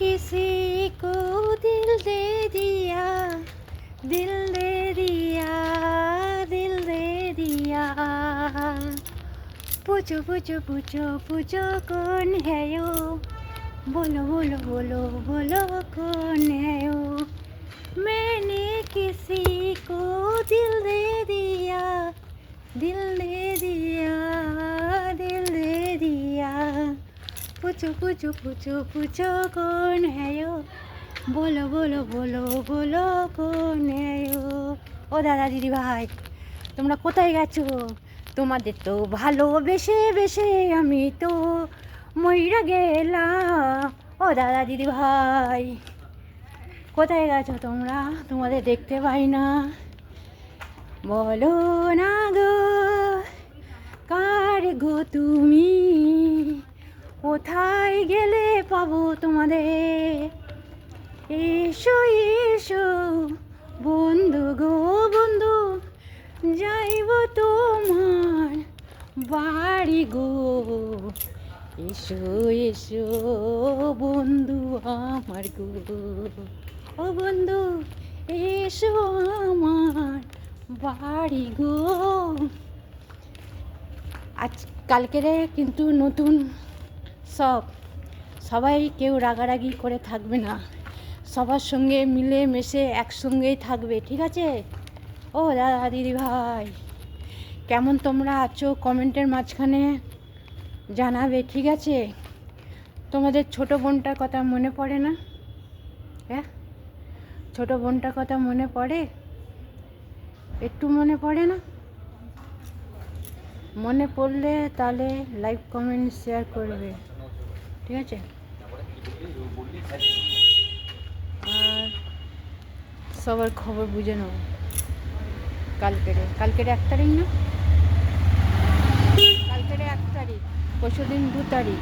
किसी को दिल दे दिया, दिल दे दिया, दिल दे दिया। पूछो पूछो पूछो पूछो कौन है यो, बोलो बोलो बोलो बोलो कौन है यो। मैंने किसी को दिल दे दिया, दिल दे दिया, दिल दे दिया। पूछो पूछो पूछो पूछो कौन है यो, बोलो बोलो बोलो बोलो कौन है यो। ও দাদা দিদি ভাই, তোমরা কোথায় গেছো? তোমাদের তো ভালোবেসে বেসে আমি তো মইরা গেলাম। ও দাদা দিদি ভাই, কোথায় গেছো তোমরা? তোমাদের দেখতে পাই না। বলো না গো, কার গো তুমি? কোথায় গেলে পাবো তোমাদের? এসো এসো বন্ধু গো বন্ধু, যাইব তোমার বাড়ি গো। এসো এসো বন্ধু আমার গো, ও বন্ধু এসো আমার বাড়ি গো। আজ কালকেরে কিন্তু নতুন সবাই কেউ রাগারাগি করে থাকবে না, সবার সঙ্গে মিলে মিশে একসঙ্গেই থাকবে, ঠিক আছে? ও দাদা দিদি ভাই, কেমন তোমরা আছো কমেন্টের মাঝখানে জানাবে, ঠিক আছে? তোমাদের ছোট বোনটার কথা মনে পড়ে না? হ্যাঁ, ছোট বোনটার কথা মনে পড়ে? একটু মনে পড়ে না? মনে পড়লে তাহলে লাইক কমেন্ট শেয়ার করবে, ঠিক আছে? আর সবার খবর বুঝে নেব। কালকেরে 1 তারিখ না? কালকেরে 1 তারিখ, পরশুদিন 2 তারিখ,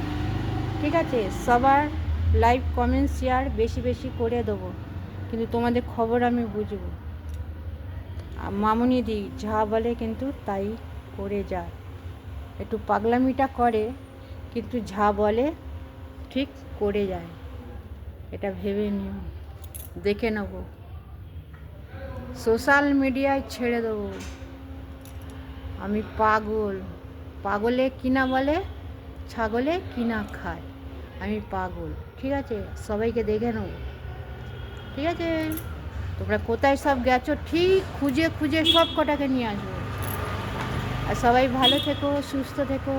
ঠিক আছে? সবার লাইভ কমেন্ট শেয়ার বেশি বেশি করে দেবো, কিন্তু তোমাদের খবর আমি বুঝবো। মামুনি দি যা বলে কিন্তু তাই করে যায়, একটু পাগলামিটা করে কিন্তু যা বলে ঠিক করে যায়, এটা ভেবে নিও, দেখে নেব। সোশ্যাল মিডিয়ায় ছেড়ে দেবো। আমি পাগল, পাগলে কিনা বলে ছাগলে কিনা খায়, আমি পাগল, ঠিক আছে? সবাইকে দেখে নেব, ঠিক আছে? তোমরা কোথায় সব গেছো ঠিক খুঁজে খুঁজে সব কটাকে নিয়ে আসবো। আর সবাই ভালো থেকো, সুস্থ থেকো,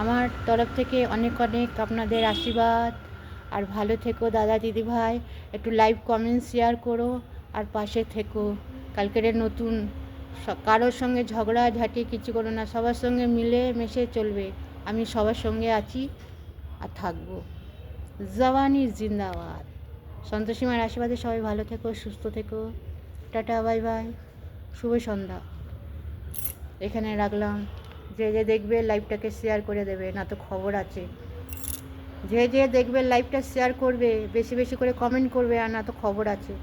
আমার তরফ থেকে অনেক অনেক আপনাদের আশীর্বাদ। আর ভালো থেকো দাদা দিদি ভাই, একটু লাইভ কমেন্ট শেয়ার করো আর পাশে থেকো। কালকের নতুন কারোর সঙ্গে ঝগড়াঝাটি কিছু করো না, সবার সঙ্গে মিলে মিশে চলবে। আমি সবার সঙ্গে আছি আর থাকবো। জওয়ানি জিন্দাবাদ। সন্তোষীমার আশীর্বাদে সবাই ভালো থেকো, সুস্থ থেকো। টাটা, বাই বাই, শুভ সন্ধ্যা। এখানে রাখলাম। যে যে দেখবে লাইভটাকে শেয়ার করে দেবে, না তো খবর আছে। যে যে দেখবে লাইভটা শেয়ার করবে, বেশি বেশি করে কমেন্ট করবে, আর না তো খবর আছে।